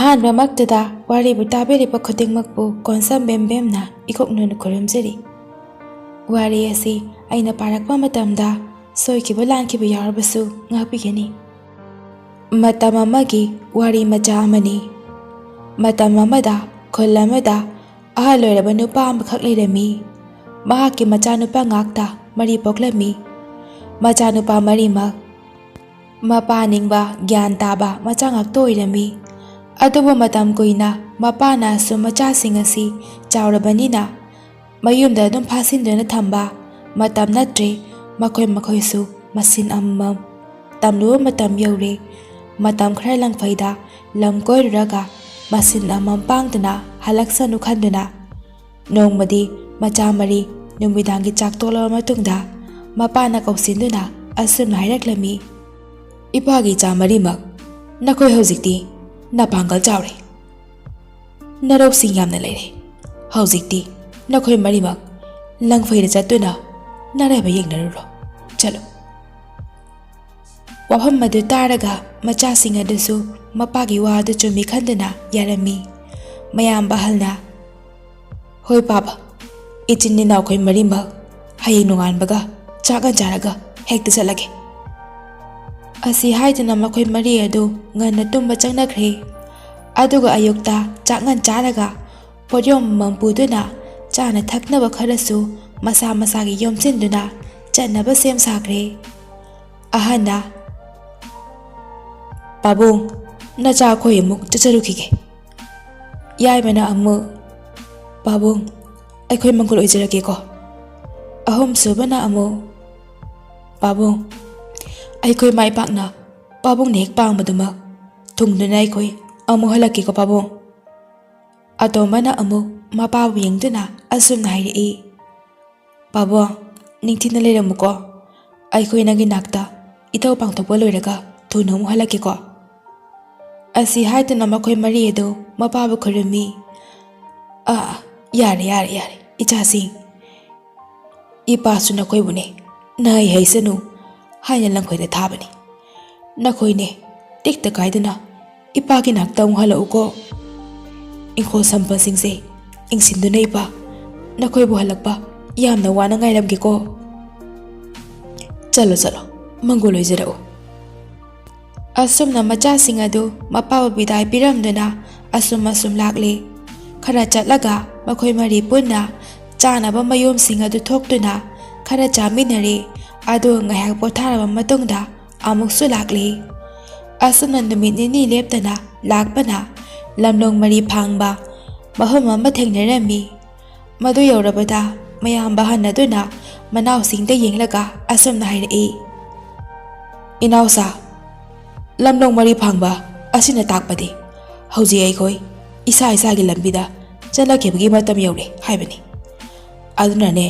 ꯑꯍꯥꯟꯕꯃꯛꯇꯗ ꯋꯥꯔꯤꯕꯨ ꯇꯥꯕꯤꯔꯤꯕ ꯈꯨꯗꯤꯡꯃꯛꯄꯨ ꯀꯣꯟꯁꯝ ꯕꯦꯝꯕꯦꯝꯅ ꯏꯀꯣꯛꯅꯅ ꯈꯨꯔꯨꯝꯖꯔꯤ꯫ ꯋꯥꯔꯤ ꯑꯁꯤ ꯑꯩꯅ ꯄꯥꯔꯛꯄ ꯃꯇꯝꯗ ꯁꯣꯏꯈꯤꯕ ꯂꯥꯟꯈꯤꯕ ꯌꯥꯎꯔꯕꯁꯨ ꯉꯥꯛꯄꯤꯒꯅꯤ꯫ ꯃꯇꯝ ꯑꯃꯒꯤ ꯋꯥꯔꯤ ꯃꯆꯥ ꯑꯃꯅꯤ꯫ ꯃꯇꯝ ꯑꯃꯗ ꯈꯨꯜ ꯑꯃꯗ ꯑꯍꯜ ꯑꯣꯏꯔꯕ ꯅꯨꯄꯥ ꯑꯃꯈꯛ ꯂꯩꯔꯝꯃꯤ꯫ ꯃꯍꯥꯛꯀꯤ ꯃꯆꯥꯅꯨꯄꯥ ꯉꯥꯛꯇ 3 ꯄꯣꯛꯂꯝꯃꯤ꯫ ꯃꯆꯥꯅꯨꯄꯥ 3ꯃꯛ ꯃꯄꯥ ꯅꯤꯡꯕ ꯒ꯭ꯌꯥꯟ ꯇꯥꯕ ꯃꯆꯥ ꯉꯥꯛꯇ ꯑꯣꯏꯔꯝꯃꯤ꯫ ꯑꯗꯨꯕꯨ ꯃꯇꯝ ꯀꯨꯏꯅ ꯃꯄꯥꯅ ꯑꯁꯨꯝ ꯃꯆꯥꯁꯤꯡ ꯑꯁꯤ ꯆꯥꯎꯔꯕꯅꯤꯅ ꯃꯌꯨꯝꯗ ꯑꯗꯨꯝ ꯐꯥꯁꯤꯟꯗꯨꯅ ꯊꯝꯕ ꯃꯇꯝ ꯅꯠꯇ꯭ꯔꯦ ꯃꯈꯣꯏꯁꯨ ꯃꯆꯤꯟ ꯑꯃꯃꯝ꯫ ꯇꯝꯂꯨꯕ ꯃꯇꯝ ꯌꯧꯔꯦ꯫ ꯃꯇꯝ ꯈꯔ ꯂꯪꯐꯩꯗ ꯂꯝ ꯀꯣꯏꯔꯨꯔꯒ ꯃꯆꯤꯟ ꯑꯃꯃꯝ ꯄꯥꯡꯗꯨꯅ ꯍꯜꯂꯛꯁꯅꯨ ꯈꯟꯗꯨꯅ ꯅꯣꯡꯃꯗꯤ ꯃꯆꯥ 4 ꯅꯨꯃꯤꯗꯥꯡꯒꯤ ꯆꯥꯛ ꯇꯣꯛꯂꯕ ꯃꯇꯨꯡꯗ ꯃꯄꯥꯅ ꯀꯧꯁꯤꯟꯗꯨꯅ ꯑꯁꯨꯝꯅ ꯍꯥꯏꯔꯛꯂꯝꯃꯤ꯫ "ꯏꯄꯥꯒꯤ ꯏꯆꯥ 4ꯃꯛ, ꯅꯈꯣꯏ ꯍꯧꯖꯤꯛꯇꯤ ꯅꯄꯥꯡꯒꯜ ꯆꯥꯎꯔꯦ, ꯅꯔꯧꯁꯤꯡ ꯌꯥꯝꯅ ꯂꯩꯔꯦ꯫ ꯍꯧꯖꯤꯛꯇꯤ ꯅꯈꯣꯏ 4ꯃꯛ ꯂꯪꯐꯩꯗ ꯆꯠꯇꯨꯅ ꯅꯔꯥꯏꯕꯛ ꯌꯦꯡꯅꯔꯨꯔꯣ, ꯆꯠꯂꯨ." ꯋꯥꯐꯝ ꯑꯗꯨ ꯇꯥꯔꯒ ꯃꯆꯥꯁꯤꯡ ꯑꯗꯨꯁꯨ ꯃꯄꯥꯒꯤ ꯋꯥ ꯑꯗꯨ ꯆꯨꯝꯃꯤ ꯈꯟꯗꯨꯅ ꯌꯥꯔꯝꯃꯤ꯫ ꯃꯌꯥꯝꯕ ꯑꯍꯜꯅ "ꯍꯣꯏ ꯄꯥꯕ, ꯏꯆꯤꯟ ꯏꯅꯥꯎ ꯑꯩꯈꯣꯏ 4ꯃꯛ ꯍꯌꯦꯡ ꯅꯣꯡꯉꯥꯟꯕꯒ ꯆꯥꯛ ꯆꯥꯔꯒ ꯍꯦꯛꯇ ꯆꯠꯂꯒꯦ." ꯑꯁꯤ ꯍꯥꯏꯗꯨꯅ ꯃꯈꯣꯏ 4 ꯑꯗꯨ ꯉꯟꯅ ꯇꯨꯝꯕ ꯆꯪꯅꯈ꯭ꯔꯦ꯫ ꯑꯗꯨꯒ ꯑꯌꯨꯛꯇ ꯆꯥꯛꯉꯟ ꯆꯥꯔꯒ ꯄꯣꯠꯌꯣꯝ ꯑꯃꯃꯝ ꯄꯨꯗꯨꯅ ꯆꯥꯅ ꯊꯛꯅꯕ ꯈꯔꯁꯨ ꯃꯁꯥ ꯃꯁꯥꯒꯤ ꯌꯣꯝꯁꯤꯟꯗꯨꯅ ꯆꯠꯅꯕ ꯁꯦꯝ ꯁꯥꯈ꯭ꯔꯦ꯫ ꯑꯍꯟꯅ "ꯄꯥꯕꯨꯡ, ꯅꯆꯥ ꯑꯩꯈꯣꯏ ꯑꯃꯨꯛ ꯆꯠꯆꯔꯨꯈꯤꯒꯦ." ꯌꯥꯏꯃꯅ ꯑꯃꯨꯛ "ꯄꯥꯕꯨꯡ, ꯑꯩꯈꯣꯏ ꯃꯪꯒꯣꯜ ꯑꯣꯏꯖꯔꯒꯦꯀꯣ." ꯑꯍꯨꯝꯁꯨꯕꯅ ꯑꯃꯨꯛ "ꯄꯥꯕꯨꯡ, ꯑꯩꯈꯣꯏ ꯃꯥꯏ ꯄꯥꯛꯅ ꯄꯥꯕꯨꯡꯅ ꯍꯦꯛ ꯄꯥꯡꯕꯗꯨꯃꯛ ꯊꯨꯡꯗꯨꯅ ꯑꯩꯈꯣꯏ ꯑꯃꯨꯛ ꯍꯜꯂꯛꯀꯦꯀꯣ ꯄꯥꯕꯨꯡ." ꯑꯇꯣꯝꯕꯅ ꯑꯃꯨꯛ ꯃꯄꯥꯕꯨ ꯌꯦꯡꯗꯨꯅ ꯑꯁꯨꯝꯅ ꯍꯥꯏꯔꯛꯏ꯫ "ꯄꯥꯕꯨꯡ, ꯅꯤꯡꯊꯤꯅ ꯂꯩꯔꯝꯃꯨꯀꯣ, ꯑꯩꯈꯣꯏ ꯅꯪꯒꯤ ꯅꯥꯛꯇ ꯏꯊꯧ ꯄꯥꯡꯊꯣꯛꯄ ꯂꯣꯏꯔꯒ ꯊꯨꯅ ꯑꯃꯨꯛ ꯍꯜꯂꯛꯀꯦꯀꯣ." ꯑꯁꯤ ꯍꯥꯏꯗꯨꯅ ꯃꯈꯣꯏ 4 ꯑꯗꯨ ꯃꯄꯥꯕꯨ ꯈꯨꯔꯨꯝꯃꯤ꯫ "ꯌꯥꯔꯦ ꯏꯆꯥꯁꯤꯡ, ꯏꯄꯥꯁꯨ ꯅꯈꯣꯏꯕꯨꯅꯦ ꯅꯍꯩ ꯍꯩꯁꯅꯨ ꯍꯥꯏꯅ ꯂꯪꯈꯣꯏꯗ ꯊꯥꯕꯅꯤ꯫ ꯅꯈꯣꯏꯅꯦ ꯇꯦꯛꯇ ꯀꯥꯏꯗꯅ ꯏꯄꯥꯒꯤ ꯅꯥꯛꯇ ꯑꯃꯨꯛ ꯍꯜꯂꯛꯎꯀꯣ꯫ ꯏꯪꯈꯣꯜ ꯁꯝꯕꯜꯁꯤꯡꯁꯦ ꯏꯪꯁꯤꯟꯗꯨꯅ ꯏꯄꯥ ꯅꯈꯣꯏꯕꯨ ꯍꯜꯂꯛꯄ ꯌꯥꯝꯅ ꯋꯥꯅ ꯉꯥꯏꯔꯝꯒꯦꯀꯣ꯫ ꯆꯠꯂꯣ, ꯃꯪꯒꯣꯜ ꯑꯣꯏꯖꯔꯛꯎ." ꯑꯁꯨꯝꯅ ꯃꯆꯥꯁꯤꯡ ꯑꯗꯨ ꯃꯄꯥꯕꯨ ꯕꯤꯗꯥꯏ ꯄꯤꯔꯝꯗꯨꯅ ꯑꯁꯨꯝ ꯂꯥꯛꯂꯦ꯫ ꯈꯔ ꯆꯠꯂꯒ ꯃꯈꯣꯏ 4 ꯄꯨꯟꯅ ꯆꯥꯅꯕ ꯃꯌꯣꯝꯁꯤꯡ ꯑꯗꯨ ꯊꯣꯛꯇꯨꯅ ꯈꯔ ꯆꯥꯃꯤꯟꯅꯔꯦ꯫ ꯑꯗꯨꯒ ꯉꯥꯏꯍꯥꯛ ꯄꯣꯊꯥꯔꯕ ꯃꯇꯨꯡꯗ ꯑꯃꯨꯛꯁꯨ ꯂꯥꯛꯂꯦ꯫ ꯑꯁꯨꯝꯅ ꯅꯨꯃꯤꯠ 2 ꯂꯦꯞꯇꯅ ꯂꯥꯛꯄꯅ ꯂꯝꯂꯣꯡ 4 ꯐꯥꯡꯕ ꯃꯐꯝ ꯑꯃ ꯊꯦꯡꯅꯔꯝꯃꯤ꯫ ꯃꯗꯨ ꯌꯧꯔꯕꯗ ꯃꯌꯥꯝꯕ ꯑꯍꯟ ꯑꯗꯨꯅ ꯃꯅꯥꯎꯁꯤꯡꯗ ꯌꯦꯡꯂꯒ ꯑꯁꯨꯝꯅ ꯍꯥꯏꯔꯛꯏ꯫ "ꯏꯅꯥꯎꯁꯥ, ꯂꯝꯂꯣꯡ 4 ꯐꯥꯡꯕ ꯑꯁꯤꯅ ꯇꯥꯛꯄꯗꯤ ꯍꯧꯖꯤꯛ ꯑꯩꯈꯣই ꯏꯁꯥꯒꯤ ꯂꯝꯕꯤꯗ ꯆꯠꯅꯈꯤꯕꯒꯤ ꯃꯇꯝ ꯌꯧꯔꯦ ꯍꯥꯏꯕꯅꯤ꯫ ꯑꯗꯨꯅꯅꯦ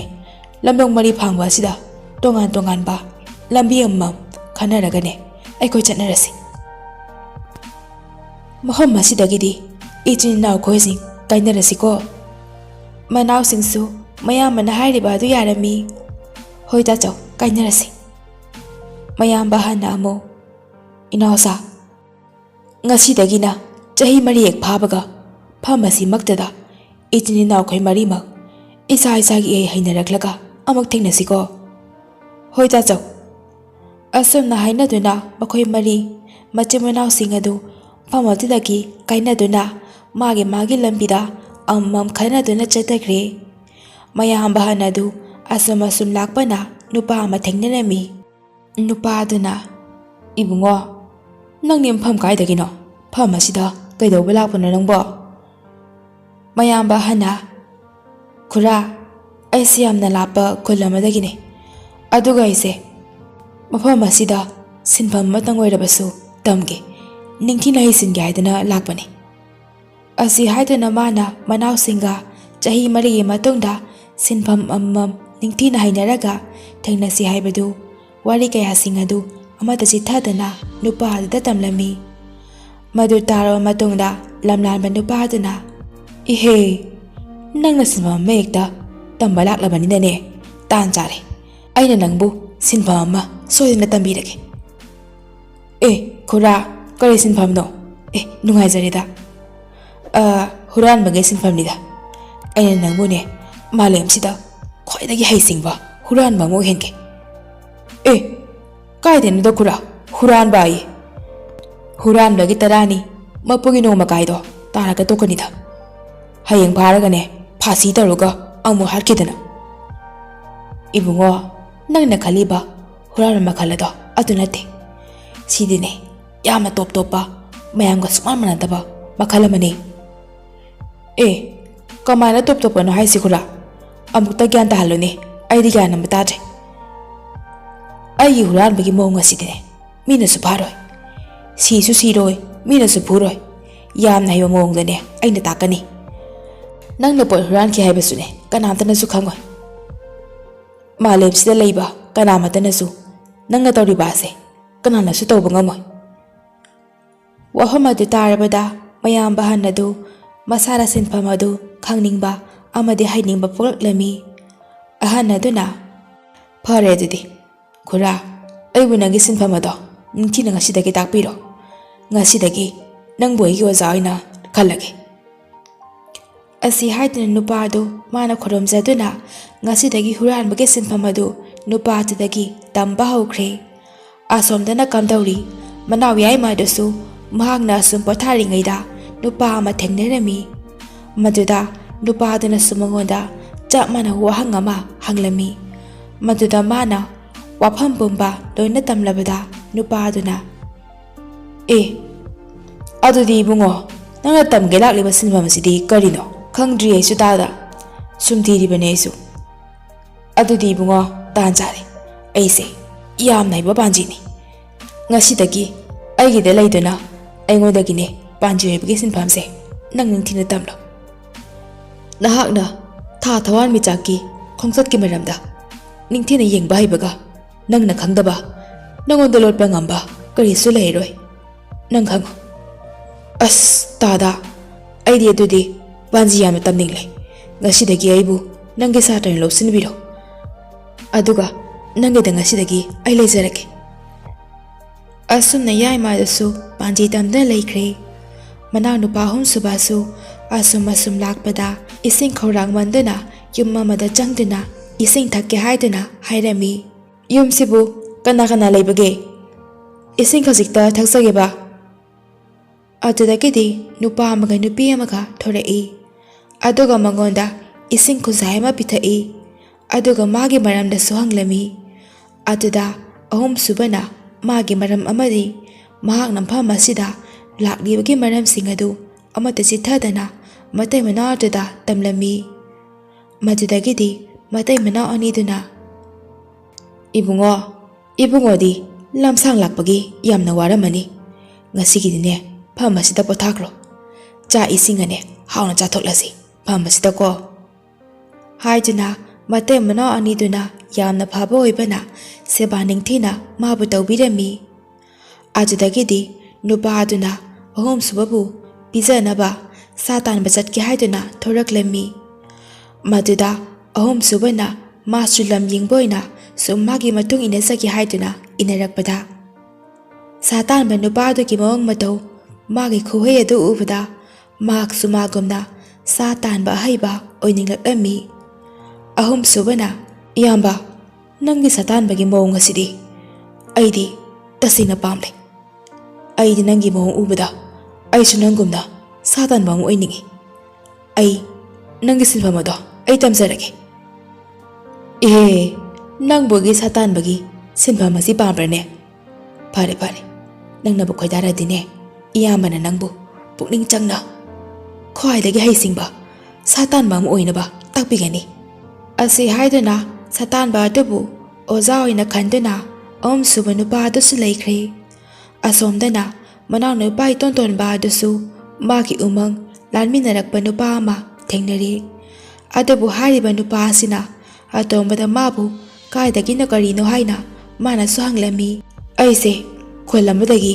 ꯂꯝꯂꯣꯡ 4 ꯐꯥꯡꯕ ꯑꯁꯤꯗ ꯇꯣꯉꯥꯟ ꯇꯣꯉꯥꯟꯕ ꯂꯝꯕꯤ ꯑꯃꯃꯝ ꯈꯟꯅꯔꯒꯅꯦ ꯑꯩꯈꯣꯏ ꯆꯠꯅꯔꯁꯤ꯫ ꯃꯐꯝ ꯑꯁꯤꯗꯒꯤꯗꯤ ꯏꯆꯤꯟ ꯏꯅꯥꯎ ꯑꯩꯈꯣꯏꯁꯤꯡ ꯀꯥꯏꯅꯔꯁꯤꯀꯣ." ꯃꯅꯥꯎꯁꯤꯡꯁꯨ ꯃꯌꯥꯝꯕꯅ ꯍꯥꯏꯔꯤꯕ ꯑꯗꯨ ꯌꯥꯔꯝꯃꯤ꯫ "ꯍꯣꯏ ꯇꯥꯆꯧ, ꯀꯥꯏꯅꯔꯁꯤ." ꯃꯌꯥꯝꯕ ꯑꯍꯟꯅ ꯑꯃꯨꯛ "ꯏꯅꯥꯎꯁꯥ, ꯉꯁꯤꯗꯒꯤꯅ ꯆꯍꯤ 4 ꯍꯦꯛ ꯐꯥꯕꯒ ꯐꯝ ꯑꯁꯤꯃꯛꯇꯗ ꯏꯆꯤꯟ ꯏꯅꯥꯎ ꯑꯩꯈꯣꯏ 4ꯃꯛ ꯏꯁꯥꯒꯤ ꯏꯍꯩ ꯍꯩꯅꯔꯛꯂꯒ ꯑꯃꯨꯛ ꯊꯦꯡꯅꯁꯤꯀꯣ." "ꯍꯣꯏ ꯇꯥꯆꯧ." ꯑꯁꯨꯝꯅ ꯍꯥꯏꯅꯗꯨꯅ ꯃꯈꯣꯏ 4 ꯃꯆꯤꯟ ꯃꯅꯥꯎꯁꯤꯡ ꯑꯗꯨ ꯐꯝ ꯑꯗꯨꯗꯒꯤ ꯀꯥꯏꯅꯗꯨꯅ ꯃꯥꯒꯤ ꯂꯝꯕꯤꯗ ꯑꯃꯃꯝ ꯈꯟꯅꯗꯨꯅ ꯆꯠꯊꯈ꯭ꯔꯦ꯫ ꯃꯌꯥꯝꯕ ꯑꯍꯟ ꯑꯗꯨ ꯑꯁꯨꯝ ꯂꯥꯛꯄꯅ ꯅꯨꯄꯥ ꯑꯃ ꯊꯦꯡꯅꯔꯝꯃꯤ꯫ ꯅꯨꯄꯥ ꯑꯗꯨꯅ "ꯏꯕꯨꯡꯉꯣ, ꯅꯪꯗꯤ ꯃꯐꯝ ꯀꯥꯏꯗꯒꯤꯅꯣ? ꯐꯝ ꯑꯁꯤꯗ ꯀꯩꯗꯧꯕ ꯂꯥꯛꯄꯅꯣ ꯅꯪꯕꯣ?" ꯃꯌꯥꯝꯕ ꯑꯍꯟꯅ "ꯈꯨꯔꯥ, ꯑꯩꯁꯦ ꯌꯥꯝꯅ ꯂꯥꯞꯄ ꯈꯨꯜ ꯑꯃꯗꯒꯤꯅꯦ꯫ ꯑꯗꯨꯒ ꯑꯩꯁꯦ ꯃꯐꯝ ꯑꯁꯤꯗ ꯁꯤꯟꯐꯝ ꯑꯃꯇꯪ ꯑꯣꯏꯔꯕꯁꯨ ꯇꯝꯒꯦ, ꯅꯤꯡꯊꯤꯅ ꯍꯩꯁꯤꯟꯒꯦ ꯍꯥꯏꯗꯨꯅ ꯂꯥꯛꯄꯅꯤ." ꯑꯁꯤ ꯍꯥꯏꯗꯨꯅ ꯃꯥꯅ ꯃꯅꯥꯎꯁꯤꯡꯒ ꯆꯍꯤ 4ꯒꯤ ꯃꯇꯨꯡꯗ ꯁꯤꯟꯐꯝ ꯑꯃꯃꯝ ꯅꯤꯡꯊꯤꯅ ꯍꯩꯅꯔꯒ ꯊꯦꯡꯅꯁꯤ ꯍꯥꯏꯕꯗꯨ ꯋꯥꯔꯤ ꯀꯌꯥꯁꯤꯡ ꯑꯗꯨ ꯑꯃꯠꯇ ꯆꯤꯠꯊꯗꯅ ꯅꯨꯄꯥ ꯑꯗꯨꯗ ꯇꯝꯂꯝꯃꯤ꯫ ꯃꯗꯨ ꯇꯥꯔꯕ ꯃꯇꯨꯡꯗ ꯂꯝꯂꯥꯟꯕ ꯅꯨꯄꯥ ꯑꯗꯨꯅ "ꯏꯍꯦ, ꯅꯪꯅ ꯁꯤꯟꯐꯝ ꯑꯃ ꯍꯦꯛꯇ ꯇꯝꯕ ꯂꯥꯛꯂꯕꯅꯤꯅꯅꯦ, ꯇꯥꯟ ꯆꯥꯔꯦ꯫ ꯑꯩꯅ ꯅꯪꯕꯨ ꯁꯤꯟꯐꯝ ꯑꯃ ꯁꯣꯏꯗꯅ ꯇꯝꯕꯤꯔꯒꯦ." "ꯑꯦ ꯈꯨꯔꯥ, ꯀꯔꯤ ꯁꯤꯟꯐꯝꯅꯣ? ꯅꯨꯡꯉꯥꯏꯖꯔꯦꯗ." Huranbagay sinfamnida. Aina nangmune malemsida khwaidagi haisingba huranba mo henke. Kaidenu kura huranba ai. Huranbagi tarani mapugi no makaido taraga tokanida. Hayeng bharagane phasi taruga amu harkidana. Ibungo nangna khaliba huran makhalado adunate. Sidine yama top topa mayamga sumanmanadaba makhalamani. Kamana top topa no haisi kura amukta gyan tahalone aidi gyan amataje. Ai huran bagi maunga sidine mina su bharoi. Sisu siroi mina su phuroi. Yamna hiba maungdane aina takani. Nangna poi huran ki haibasune kanamtana su khangoi. Malepsida leiba kanamatana su nangna toriba ase kanana su tawba ngamoi. Waham adu tarabada mayam bahanadu masara sinfam adu khangningba amadi hainingba polaklami. Ahanaduna phare adudi khura aibu nangi sinfam ado ningthina ngasidagi takpiro. Ngasidagi nangbu aigi oza oina khalage. Asi haiduna nupa adu mana khoromjaduna ngasidagi huranbagi sinfam adu nupa atudagi tamba haukhre. Asomdana kamdauri manaw yaima adusu mahakna asum potharingaida nupa ama thengnarami. Maduda nupa aduna sumangonda chap mana wahang ama hanglami. Maduda mana wafam pumba loina tamlabada nupa aduna adudi bungo nanga tamge lakliba sinfam asidi karino khangdri aisu tada sumthiri bane aisu adudi bungo tanjari aise yam naiba panjini ngasidagi aigide laiduna aingodagine panji hebgi sinfamse nang ningthina tamlo nahakna tha thawan michaki khongsat ki maramda ningthina yengba haibaga nangna khangdaba nangonda lotpa ngamba karisu leiroi nang khango as tada aidi adudi panji yam tamningle ngasidagi aibu nange satran lobsinbiro aduga nange da ngasidagi ai lejarake asumna yaima dasu panji tamda laikre manaw nupa hum subasu asum lakpada ising khorang manduna yumma mada changduna ising thakke haiduna hairami yumsibu kana leibage ising khajikta thaksageba adudagidi nupa amaga nupi amaga thorei aduga mangonda ising khuzai ma pithai aduga magi maramda suhanglami aduda ahum subana magi maram amadi mahak nampham asida laklibagi maram singadu amata chithadana matai mana aduda tamlami madudagidi matai mana aniduna ibungo di lamsang lakpagi yamna waramani ngasigidine phamasida pothakro cha isingane hauna chathoklasi phamasida ko haiduna matai mana aniduna yamna phaba oibana seba ningthina mabu tawbirami ajudagidi nupa aduna ahom subabu pijanaba satan bajatki haiduna thoraklami maduda ahom subana masulam yingboina summagi matung inesaki haiduna inarakpada satan banupa aduki mawang matau magi khuhei adu ubada mak sumagumna satan ba haiba oininglakami ahom subana iyamba nangi satan bagi mawang asidi aidi tasina pamle aidi nangi mawang ubada aisu nangumna satan bang oiningi ai nangi sinfamado ai tamjarage nang bogi satan bagi sinfam asi pambrane pare nangna bu khoidara dine iyamana nangbu pukning changna khwaidagi haisingba satan bang oinaba takpigani asi haiduna satan ba debu oza oina khanduna om subanu ba dusu laikre asomdana manaw no pai ton ba dusu magi umang lanminarakpa nupa ama thengnari adabu hariba nupa asina atombada mabu kaidagina karino haina mana suhanglami aise kholamudagi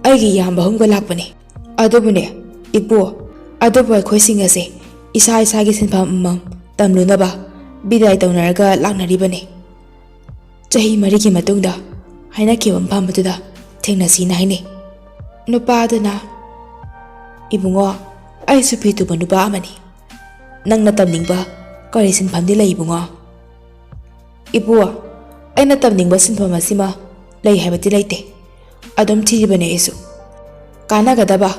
aigi yamba humga lakpani adubune ipo adubu khoising ase isa gi sinfam tamlunaba bidai tawnarga laknaribane chahi marigi matungda haina kibam phamatuda thengnasi na haine nupa aduna ibungo ꯑꯩꯁꯨ ꯐꯤ ꯇꯨꯕ ꯅꯨꯄꯥ ꯑꯃꯅꯤ ꯅꯪꯅ ꯇꯝꯅꯤꯡꯕ ꯀꯔꯤ ꯁꯤꯟꯐꯝꯗꯤ ꯂꯩ ꯏꯕꯨꯡꯉꯣ ꯏꯄꯨ ꯑꯩꯅ ꯇꯝꯅꯤꯡꯕ ꯁꯤꯟꯐꯝ ꯑꯁꯤꯃ ꯂꯩ ꯍꯥꯏꯕꯗꯤ ꯂꯩꯇꯦ ꯑꯗꯨꯝ ꯊꯤꯔꯤꯕꯅꯦ ꯑꯩꯁꯨ ꯀꯥꯟꯅꯒꯗꯕ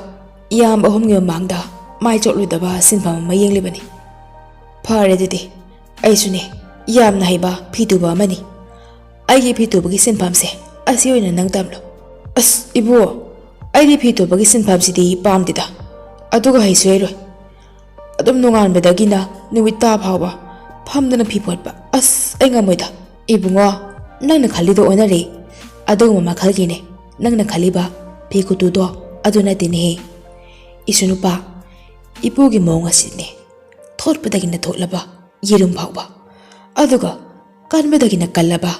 ꯏꯌꯥꯝ ꯑꯍꯨꯝꯒꯤ ꯃꯃꯥꯡꯗ ꯃꯥꯏ ꯆꯣꯠꯂꯣꯏꯗꯕ ꯁꯤꯟꯐꯝ ꯑꯃ ꯌꯦꯡꯂꯤꯕꯅꯤ ꯐꯔꯦ ꯑꯗꯨꯗꯤ ꯑꯩꯁꯨꯅꯦ ꯌꯥꯝꯅ ꯍꯩꯕ ꯐꯤ ꯇꯨꯕ ꯑꯃꯅꯤ ꯑꯩꯒꯤ ꯐꯤ ꯇꯨꯕꯒꯤ ꯁꯤꯟꯐꯝꯁꯦ ꯑꯁꯤ ꯑꯣꯏꯅ ꯅꯪ ꯇꯝꯂꯣ ꯑꯁ ꯏꯕꯨ ꯑꯩꯗꯤ ꯐꯤ ꯇꯨꯕꯒꯤ ꯁꯤꯟꯐꯝꯁꯤꯗꯤ ꯄꯥꯝꯗꯦꯗ ꯑꯗꯨꯒ ꯍꯩꯁꯨ ꯍꯩꯔꯣꯏ ꯑꯗꯨꯝ ꯅꯣꯡꯉꯥꯟꯕꯗꯒꯤꯅ ꯅꯨꯃꯤꯠ ꯇꯥ ꯐꯥꯎꯕ ꯐꯝꯗꯨꯅ ꯐꯤ ꯐꯣꯠꯄ ꯑꯁ ꯑꯩ ꯉꯝꯃꯣꯏꯗ ꯏꯕꯨꯡꯉꯣ ꯅꯪꯅ ꯈꯜꯂꯤꯗꯣ ꯑꯣꯟꯅꯔꯦ ꯑꯗꯨꯒꯨꯝꯕ ꯃꯈꯜꯒꯤꯅꯦ ꯅꯪꯅ ꯈꯜꯂꯤꯕ ꯐꯤ ꯈꯨꯇꯨꯗꯣ ꯑꯗꯨ ꯅꯠꯇꯦꯅꯦꯍꯦ ꯏꯁꯨ ꯅꯨꯄꯥ ꯏꯄꯨꯒꯤ ꯃꯑꯣꯡ ꯑꯁꯤꯅꯦ ꯊꯣꯠꯄꯗꯒꯤꯅ ꯊꯣꯠꯂꯕ ꯌꯦꯔꯨꯝ ꯐꯥꯎꯕ ꯑꯗꯨꯒ ꯀꯟꯕꯗꯒꯤꯅ ꯀꯜꯂꯕ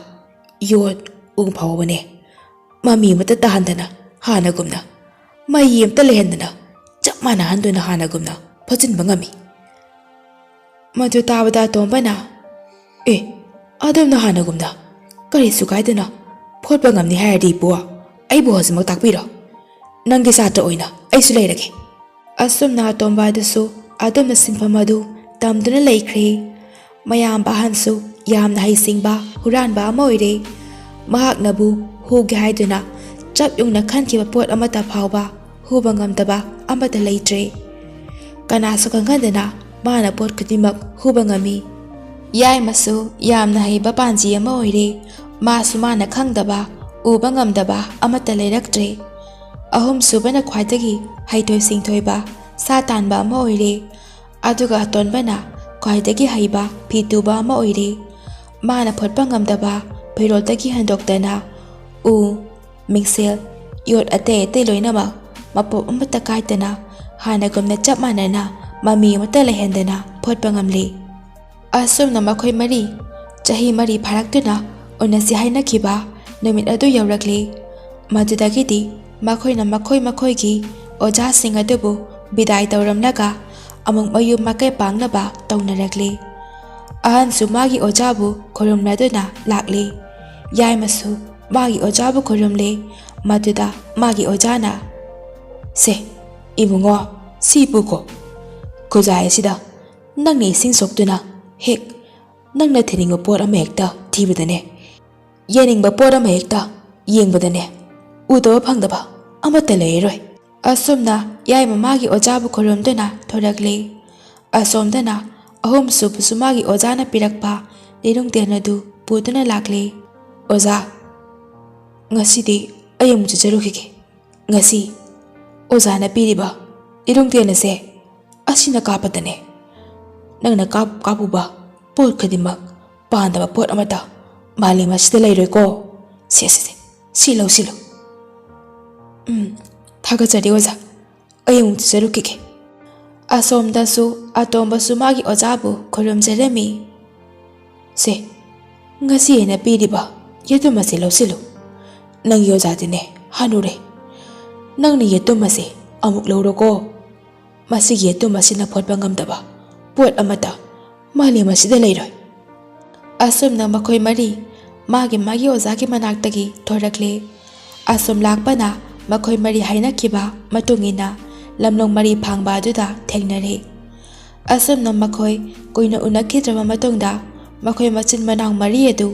ꯌꯣꯠ ꯎ ꯐꯥꯎꯕꯅꯦ ꯃꯃꯤ ꯑꯃꯠꯇ ꯇꯥꯍꯟꯗꯅ ꯍꯥꯟꯅꯒꯨꯝꯅ ꯃꯩ ꯑꯃꯇ ꯂꯩꯍꯟꯗꯅ ꯆꯞ ꯃꯥꯟꯅꯍꯟꯗꯨꯅ ꯍꯥꯟꯅꯒꯨꯝꯅ ꯐꯣꯠꯆꯤꯟꯕ ꯉꯝꯃꯤ ꯃꯗꯨ ꯇꯥꯕꯗ ꯑꯇꯣꯝꯕꯅ ꯑꯗꯨꯝꯅ ꯍꯥꯟꯅꯒꯨꯝꯅ ꯀꯔꯤꯁꯨ ꯀꯥꯏꯗꯅ ꯐꯣꯠꯄ ꯉꯝꯅꯤ ꯍꯥꯏꯔꯗꯤ ꯏꯄꯨ ꯑꯩꯕꯨ ꯍꯧꯖꯤꯛꯃꯛ ꯇꯥꯛꯄꯤꯔꯣ ꯅꯪꯒꯤ ꯁꯥꯇ꯭ꯔ ꯑꯣꯏꯅ ꯑꯩꯁꯨ ꯂꯩꯔꯒꯦ ꯑꯁꯨꯝꯅ ꯑꯇꯣꯝꯕ ꯑꯗꯨꯁꯨ ꯑꯗꯨꯝꯅ ꯁꯤꯟꯐꯝ ꯑꯗꯨ ꯇꯝꯗꯨꯅ ꯂꯩꯈ꯭ꯔꯦ ꯃꯌꯥꯝꯕ ꯑꯍꯟꯁꯨ ꯌꯥꯝꯅ ꯍꯩꯁꯤꯡꯕ ꯍꯨꯔꯥꯟꯕ ꯑꯃ ꯑꯣꯏꯔꯦ ꯃꯍꯥꯛꯅꯕꯨ ꯍꯨꯒꯦ ꯍꯥꯏꯗꯨꯅ ꯆꯞ ꯌꯨꯡꯅ ꯈꯟꯈꯤꯕ ꯄꯣꯠ ꯑꯃꯠꯇ ꯐꯥꯎꯕ ꯍꯨꯕ ꯉꯝꯗꯕ ꯑꯃꯠꯇ ꯂꯩꯇ꯭ꯔꯦ ꯀꯅꯥꯁꯨ ꯈꯪꯍꯟꯗꯅ ꯃꯥꯅ ꯄꯣꯠ ꯈꯨꯗꯤꯡꯃꯛ ꯍꯨꯕ ꯉꯝꯃꯤ ꯌꯥꯏꯃꯁꯨ ꯌꯥꯝꯅ ꯍꯩꯕ ꯄꯥꯟꯖꯤ ꯑꯃ ꯑꯣꯏꯔꯦ ꯃꯥꯁꯨ ꯃꯥꯅ ꯈꯪꯗꯕ ꯎꯕ ꯉꯝꯗꯕ ꯑꯃꯠꯇ ꯂꯩꯔꯛꯇ꯭ꯔꯦ ꯑꯍꯨꯝꯁꯨꯕꯅ ꯈ꯭ꯋꯥꯏꯗꯒꯤ ꯍꯩꯊꯣꯏ ꯁꯤꯡꯊꯣꯏꯕ ꯁꯥ ꯇꯥꯟꯕ ꯑꯃ ꯑꯣꯏꯔꯦ ꯑꯗꯨꯒ ꯑꯇꯣꯟꯕꯅ ꯈ꯭ꯋꯥꯏꯗꯒꯤ ꯍꯩꯕ ꯐꯤ ꯇꯨꯕ ꯑꯃ ꯑꯣꯏꯔꯦ ꯃꯥꯅ ꯐꯣꯠꯄ ꯉꯝꯗꯕ ꯐꯤꯔꯣꯜꯗꯒꯤ ꯍꯦꯟꯗꯣꯛꯇꯅ ꯎ ꯃꯤꯡꯁꯦꯜ ꯌꯣꯠ ꯑꯇꯩ ꯑꯇꯩ ꯂꯣꯏꯅꯃꯛ ꯃꯄꯣꯞ ꯑꯃꯠꯇ ꯀꯥꯏꯗꯅ ꯍꯥꯟꯅꯒꯨꯝꯅ ꯆꯞ ꯃꯥꯟꯅꯅ ꯃꯃꯤ ꯑꯃꯠꯇ ꯂꯩꯍꯟꯗꯅ ꯐꯣꯠꯄ ꯉꯝꯂꯤ ꯑꯁꯨꯝꯅ ꯃꯈꯣꯏ ꯃꯔꯤ ꯆꯍꯤ 4 ꯐꯥꯔꯛꯇꯨꯅ ꯎꯅꯁꯤ ꯍꯥꯏꯅꯈꯤꯕ ꯅꯨꯃꯤꯠ ꯑꯗꯨ ꯌꯧꯔꯛꯂꯤ ꯃꯗꯨꯗꯒꯤꯗꯤ ꯃꯈꯣꯏꯅ ꯃꯈꯣꯏꯒꯤ ꯑꯣꯖꯥꯁꯤꯡ ꯑꯗꯨꯕꯨ ꯕꯤꯗꯥꯏ ꯇꯧꯔꯝꯂꯒ ꯑꯃꯨꯛ ꯃꯌꯨꯝ ꯃꯀꯩ ꯄꯥꯡꯅꯕ ꯇꯧꯅꯔꯛꯂꯤ ꯑꯍꯟꯁꯨ ꯃꯥꯒꯤ ꯑꯣꯖꯥꯕꯨ ꯈꯨꯔꯨꯝꯂꯗꯨꯅ ꯂꯥꯛꯂꯤ ꯌꯥꯏꯃꯁꯨ ꯃꯥꯒꯤ ꯑꯣꯖꯥꯕꯨ ꯈꯨꯔꯨꯝꯂꯤ ꯃꯗꯨꯗ ꯃꯥꯒꯤ ꯑꯣꯖꯥꯅ ꯁꯦ ꯏꯕꯨꯡꯉꯣ ꯁꯤ ꯄꯨꯀꯣ ꯈꯨꯖꯥꯏ ꯑꯁꯤꯗ ꯅꯪꯅ ꯏꯁꯤꯡ ꯁꯣꯛꯇꯨꯅ ꯍꯦꯛ ꯅꯪꯅ ꯊꯤꯅꯤꯡꯕ ꯄꯣꯠ ꯑꯃ ꯍꯦꯛꯇ ꯊꯤꯕꯗꯅꯦ ꯌꯦꯡꯅꯤꯡꯕ ꯄꯣꯠ ꯑꯃ ꯍꯦꯛꯇ ꯌꯦꯡꯕꯗꯅꯦ ꯎꯗꯕ ꯐꯪꯗꯕ ꯑꯃꯠꯇ ꯂꯩꯔꯔꯣꯏ ꯑꯁꯨꯝꯅ ꯌꯥꯏꯃ ꯃꯥꯒꯤ ꯑꯣꯖꯥꯕꯨ ꯈꯨꯔꯨꯝꯗꯨꯅ ꯊꯣꯔꯛꯂꯤ ꯑꯁꯣꯝꯗꯅ ꯑꯍꯨꯝꯁꯨꯕꯁꯨ ꯃꯥꯒꯤ ꯑꯣꯖꯥꯅ ꯄꯤꯔꯛꯄ ꯂꯤꯅꯨꯡꯇꯦꯟ ꯑꯗꯨ ꯄꯨꯗꯨꯅ ꯂꯥꯛꯂꯤ ꯑꯣꯖꯥ ꯉꯁꯤꯗꯤ ꯑꯩ ꯑꯃꯨꯛ ꯆꯠꯆꯔꯨꯈꯤꯒꯦ ꯉꯁꯤ ꯑꯣꯖꯥꯅ ꯄꯤꯔꯤꯕ ꯂꯤꯅꯨꯡꯇꯦꯟ ꯑꯁꯦ ꯑꯁꯤꯅ ꯀꯥꯞꯄꯗꯅꯦ ꯅꯪꯅ ꯀꯥꯞꯄꯨꯕ ꯄꯣꯠ ꯈꯨꯗꯤꯡꯃꯛ ꯄꯥꯟꯗꯕ ꯄꯣꯠ ꯑꯃꯠꯇ ꯃꯥꯂꯦꯝ ꯑꯁꯤꯗ ꯂꯩꯔꯣꯏꯀꯣ ꯁꯦ ꯁꯤ ꯂꯧ ꯊꯥꯒꯠꯆꯔꯤ ꯑꯣꯖꯥ ꯑꯩ ꯑꯃꯨꯛ ꯆꯠꯆꯔꯨꯈꯤꯒꯦ ꯑꯁꯣꯝꯗꯁꯨ ꯑꯇꯣꯝꯕꯁꯨ ꯃꯥꯒꯤ ꯑꯣꯖꯥꯕꯨ ꯈꯨꯔꯨꯝꯖꯔꯝꯃꯤ ꯁꯦ ꯉꯁꯤ ꯑꯩꯅ ꯄꯤꯔꯤꯕ ꯌꯦꯇꯨꯝ ꯑꯁꯤ ꯂꯧꯁꯤꯜꯂꯨ ꯅꯪꯒꯤ ꯑꯣꯖꯥꯗꯤꯅꯦ ꯍꯅꯨꯔꯦ ꯅꯪꯅ ꯌꯦꯇꯨꯝ ꯑꯁꯤ ꯑꯃꯨꯛ ꯂꯧꯔꯣꯀꯣ ꯃꯁꯤꯒꯤ ꯌꯦꯇꯨꯝ ꯑꯁꯤꯅ ꯐꯣꯠꯄ ꯉꯝꯗꯕ ꯄꯣꯠ ꯑꯃꯠꯇ ꯃꯥꯂꯦꯝ ꯑꯁꯤꯗ ꯂꯩꯔꯣꯏ ꯑꯁꯨꯝꯅ ꯃꯈꯣꯏ ꯃꯔꯤ ꯃꯥꯒꯤ ꯑꯣꯖꯥꯒꯤ ꯃꯅꯥꯛꯇꯒꯤ ꯊꯣꯔꯛꯂꯤ ꯑꯁꯨꯝ ꯂꯥꯛꯄꯅ ꯃꯈꯣꯏ ꯃꯔꯤ ꯍꯥꯏꯅꯈꯤꯕ ꯃꯇꯨꯡꯏꯟꯅ ꯂꯝꯂꯣꯡ ꯃꯔꯤ ꯐꯥꯡꯕ ꯑꯗꯨꯗ ꯊꯦꯡꯅꯔꯦ ꯑꯁꯨꯝꯅ ꯃꯈꯣꯏ ꯀꯨꯏꯅ ꯎꯅꯈꯤꯗ꯭ꯔꯕ ꯃꯇꯨꯡꯗ ꯃꯈꯣꯏ ꯃꯆꯤꯟ ꯃꯅꯥꯎ ꯃꯔꯤ ꯑꯗꯨ